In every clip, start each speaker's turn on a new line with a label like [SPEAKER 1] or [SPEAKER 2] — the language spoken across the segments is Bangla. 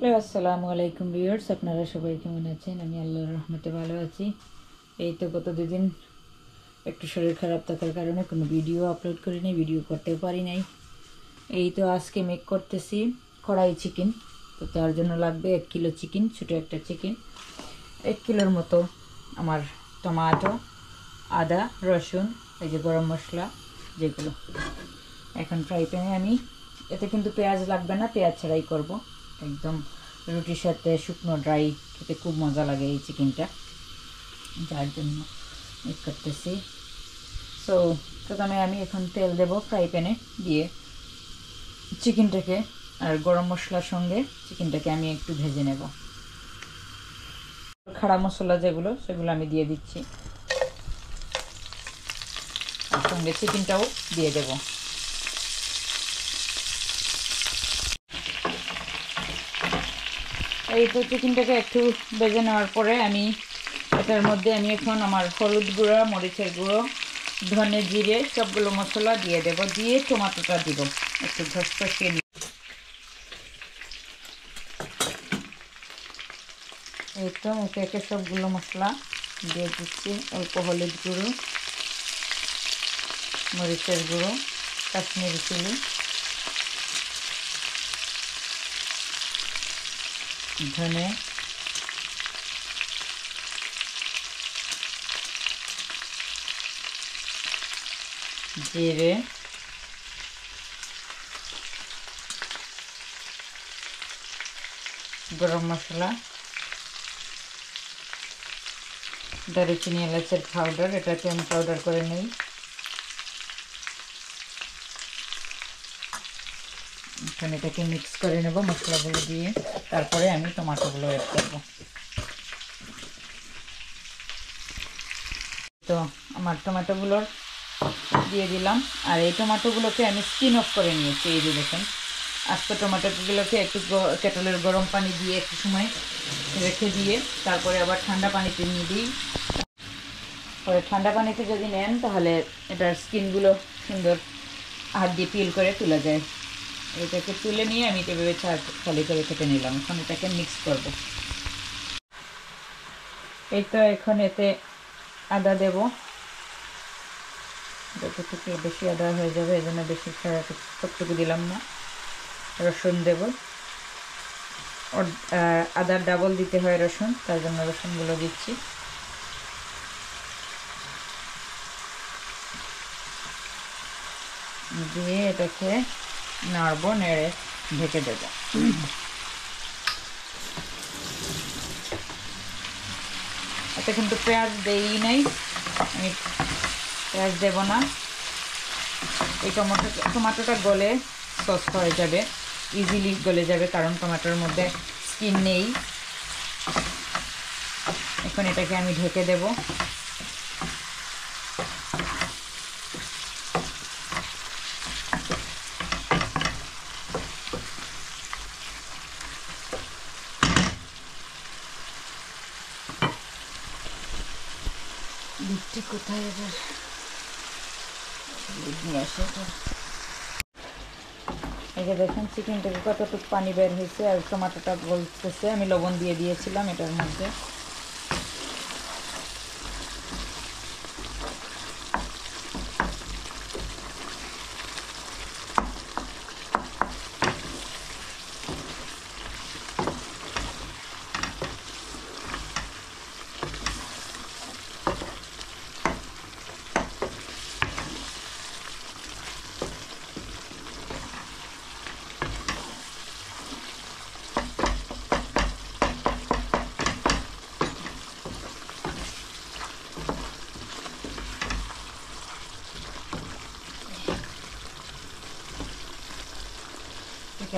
[SPEAKER 1] হ্যালো আসসালামু আলাইকুম ভিউয়ার্স, আপনারা সবাই কেমন আছেন? আমি আল্লাহর রহমতে ভালো আছি। এই তো গত দুদিন একটু শরীর খারাপ থাকার কারণে কোনো ভিডিও আপলোড করিনি, ভিডিও করতেও পারি নাই। এই তো আজকে মেক করতেছি কড়াই চিকেন। তো তার জন্য লাগবে 1 কিলো চিকেন, ছোটো একটা চিকেন। 1 কিলোর মতো আমার টমেটো, আদা, রসুন, এই যে গরম মশলা যেগুলো। এখন ফ্রাই প্যানে আমি, এতে কিন্তু পেঁয়াজ লাগবে না, পেঁয়াজ ছাড়াই করব। একদম রুটির সাথে শুকনো ড্রাই খেতে খুব মজা লাগে এই চিকেনটা, যার জন্য মেক করতেছি। সো প্রথমে আমি এখন তেল দেব ফ্রাই প্যানে, দিয়ে চিকেনটাকে আর গরম মশলার সঙ্গে চিকেনটাকে আমি একটু ভেজে নেব। খাড়া মশলা যেগুলো সেগুলো আমি দিয়ে দিচ্ছি, আর সঙ্গে চিকেনটাও দিয়ে দেব। এই তো চিকেনটাকে একটু ভেজে নেওয়ার পরে আমি এটার মধ্যে এখন আমার হলুদ গুঁড়া, মরিচের গুঁড়ো, ধনে জিরে সবগুলো মশলা দিয়ে দেব, দিয়ে টমেটোটা দিব একটু ঘষে নিয়ে। এই তো একে একে সবগুলো মশলা দিয়ে দিচ্ছি। অল্প হলুদ গুঁড়ো, মরিচের গুঁড়ো, কাশ্মীরি চিলি, ধনে, জিরে, গরম মশলা, দারুচিনি, এলাচের পাউডার, এটাকে আমি পাউডার করে নিই। এখন এটাকে মিক্স করে নেব মশলাগুলো দিয়ে, তারপরে আমি টমেটোগুলো অ্যাড করব। তো আমার টমেটোগুলোর দিয়ে দিলাম, আর এই টমেটোগুলোকে আমি স্কিন অফ করে নিয়েছি। এই যে দেখুন, আস্ত টমেটোগুলোকে একটু কেটলের গরম পানি দিয়ে একটু সময় রেখে দিয়ে তারপরে আবার ঠান্ডা পানিতে নিয়ে দিই। পরে ঠান্ডা পানিতে যদি নেন তাহলে এটার স্কিনগুলো সুন্দর হাত দিয়ে পিল করে তোলা যায়। এটাকে তুলে নিয়ে আমি এভাবে খালি করে কেটে নিলাম। এখন এটাকে মিক্স করব। এই তো এখন এতে আদা দেব, যতটুকু বেশি আদা হয়ে যাবে এই জন্য বেশি সবটুকু দিলাম না। রসুন দেব, আদার ডাবল দিতে হয় রসুন, তার জন্য রসুনগুলো দিচ্ছি। দিয়ে এটাকে নাড়বো, নেড়ে ঢেকে দেবো। এতে কিন্তু পেঁয়াজ দেই নাই, আমি পেঁয়াজ দেব না। এই টমেটোটা গলে সস হয়ে যাবে, ইজিলি গলে যাবে, কারণ টমেটোর মধ্যে স্কিন নেই। এখন এটাকে আমি ঢেকে দেব। লিডটি কোথায় এবার লিড নিয়ে আসে। এই যে দেখুন চিকেন থেকে কতটুকু পানি বের হয়েছে, আর টমেটোটা গলতেছে। আমি লবণ দিয়ে দিয়েছিলাম এটার মধ্যে।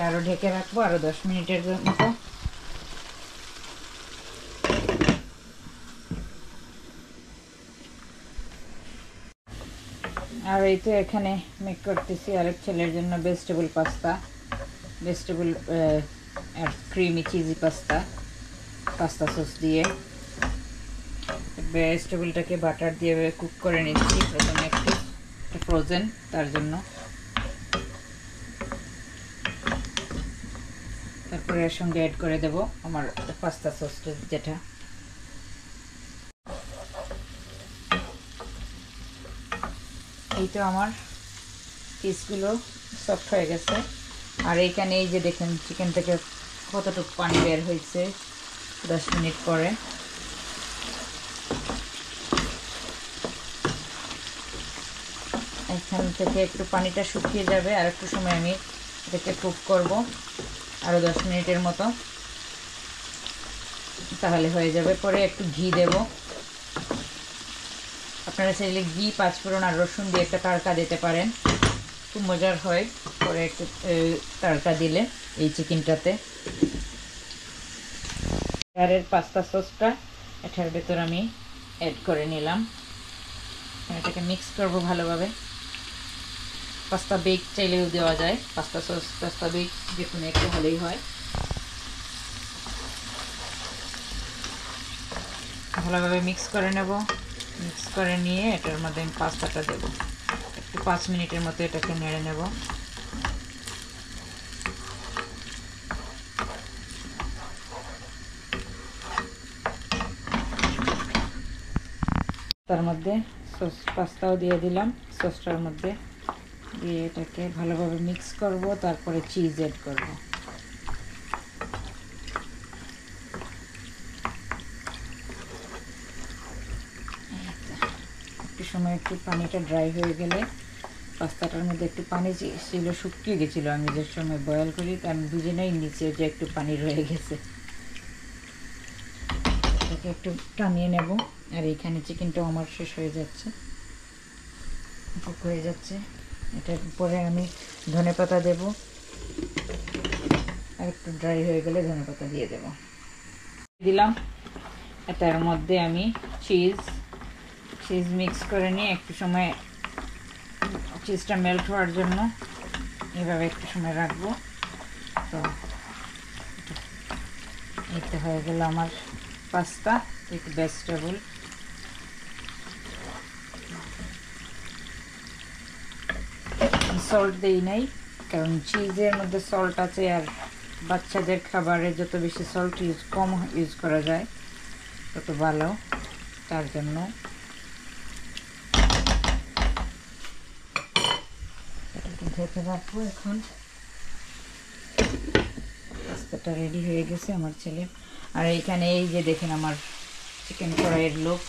[SPEAKER 1] আরো ঢেকে রাখবো আরো 10 মিনিটের মতো। আর এই তো এখানে মেক করতেছি আরেক ছেলের জন্য ভেজিটেবল পাস্তা, ভেজিটেবল আর ক্রিমি চিজি পাস্তা সস দিয়ে। ভেজিটেবলটাকে বাটার দিয়ে কুক করে নিচ্ছি প্রথমে একটু, ফ্রোজেন তার জন্য। তারপর এরপরে এর সঙ্গে অ্যাড করে দেব আমার পাস্তা সসটা যেটা। এই তো আমার পিসগুলো সফট হয়ে গেছে। আর এইখানে এই যে দেখেন চিকেন থেকে কতটুকু পানি বের হয়েছে 10 মিনিট পরে। এখান থেকে একটু পানিটা শুকিয়ে যাবে, আর একটু সময় আমি এটাকে কুক করব আরও 10 মিনিটের মতো, তাহলে হয়ে যাবে। পরে একটু ঘি দেব, আপনারা চাইলে ঘি, পাঁচফোড়ন আর রসুন দিয়ে একটা তড়কা দিতে পারেন, খুব মজার হয় পরে একটু তড়কা দিলে এই চিকেনটাতে। আর পাস্তা সসটা এটার ভেতর আমি অ্যাড করে নিলাম, এটাকে মিক্স করব ভালোভাবে। পাস্তা বেক চাইলেও দেওয়া যায়, পাস্তা সস পাস্তা বেক যে কোনো একটু হলেই হয়। ভালোভাবে মিক্স করে নেব, মিক্স করে নিয়ে এটার মধ্যে আমি পাস্তাটা দেব, একটু 5 মিনিটের মতো এটাকে নেড়ে নেব। তার মধ্যে সস পাস্তাও দিয়ে দিলাম, সসটার মধ্যে দিয়ে এটাকে ভালোভাবে মিক্স করব, তারপরে চিজ অ্যাড করব। একটু সময় একটু পানিটা ড্রাই হয়ে গেলে, পাস্তাটার মধ্যে একটু পানি ছিল, শুকিয়ে গেছিলো, আমি যে সময় বয়েল করি তা আমি বুঝে নাই নিচে যে একটু পানি রয়ে গেছে। এটাকে একটু টানিয়ে নেব। আর এইখানে চিকেনটাও আমার শেষ হয়ে যাচ্ছে, কুক হয়ে যাচ্ছে। এটার উপরে আমি ধনেপাতা দেব, আর একটু ড্রাই হয়ে গেলে ধনেপাতা দিয়ে দেব। দিলাম এটার মধ্যে আমি চিজ মিক্স করে নিয়ে একটু সময় চিজটা মেল্ট হওয়ার জন্য এভাবে একটু সময় রাখবো। তো এইটা হয়ে গেল আমার পাস্তা উইথ ভেজিটেবল। সল্ট দেই নাই, কারণ চিজের মধ্যে সল্ট আছে, আর বাচ্চাদের খাবারে যত বেশি সল্ট কম ইউজ করা যায় তত ভালো, তার জন্য। ঢেকে রাখবো। এখন পাস্তাটা রেডি হয়ে গেছে আমার ছেলে। আর এইখানে এই যে দেখেন আমার চিকেন কড়াইয়ের লুক,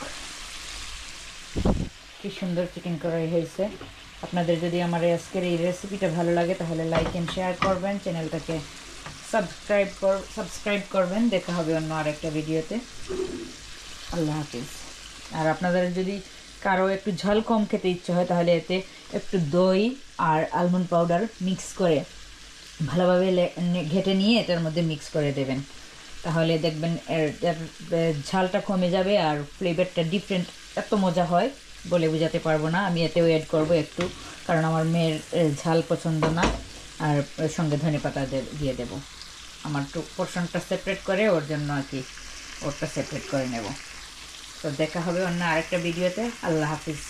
[SPEAKER 1] কি সুন্দর চিকেন কড়াই হয়েছে। আপনাদের যদি আমার আজকের এই রেসিপিটা ভালো লাগে তাহলে লাইক এন্ড শেয়ার করবেন, চ্যানেলটাকে সাবস্ক্রাইব করবেন। দেখা হবে অন্য আরেকটা ভিডিওতে। আল্লাহ হাফিজ। আর আপনাদের যদি কারো একটু ঝাল কম খেতে ইচ্ছে হয় তাহলে এতে একটু দই আর আলমন্ড পাউডার মিক্স করে ভালোভাবে ঘেটে নিয়ে এটার মধ্যে মিক্স করে দেবেন, তাহলে দেখবেন এর ঝালটা কমে যাবে আর ফ্লেভারটা ডিফারেন্ট, এত মজা হয় বলে বোঝাতে পারবো না। আমি এতেও অ্যাড করব একটু, কারণ আমার মেয়ের ঝাল পছন্দ না। আর সঙ্গে ধনেপাতা দিয়ে দেব। আমার একটু পোর্শনটা সেপারেট করে ওর জন্য আর কি, ওরটা সেপারেট করে নেব। তো দেখা হবে অন্য আরেকটা ভিডিওতে। আল্লাহ হাফিজ।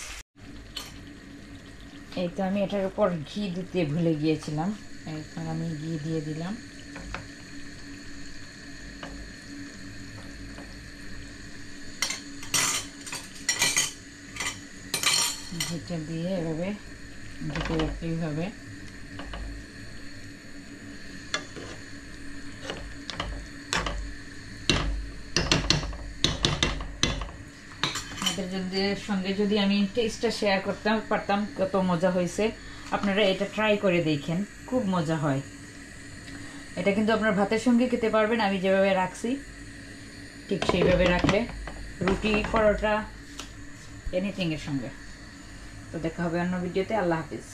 [SPEAKER 1] এই তো আমি এটার উপর ঘি দিতে ভুলে গিয়েছিলাম, এখন আমি ঘি দিয়ে দিলাম। ঘিটা দিয়ে এভাবে ঢেকে রাখতেই হবে। আপনাদের সঙ্গে যদি আমি টেস্টটা শেয়ার করতে পারতাম কত মজা হয়েছে। আপনারা এটা ট্রাই করে দেখেন, খুব মজা হয়। এটা কিন্তু আপনার ভাতের সঙ্গে খেতে পারবেন, আমি যেভাবে রাখছি ঠিক সেইভাবে রাখলে, রুটি, পরোটা, এনিথিং এর সঙ্গে। তো দেখা হবে অন্য ভিডিওতে। আল্লাহ হাফিজ।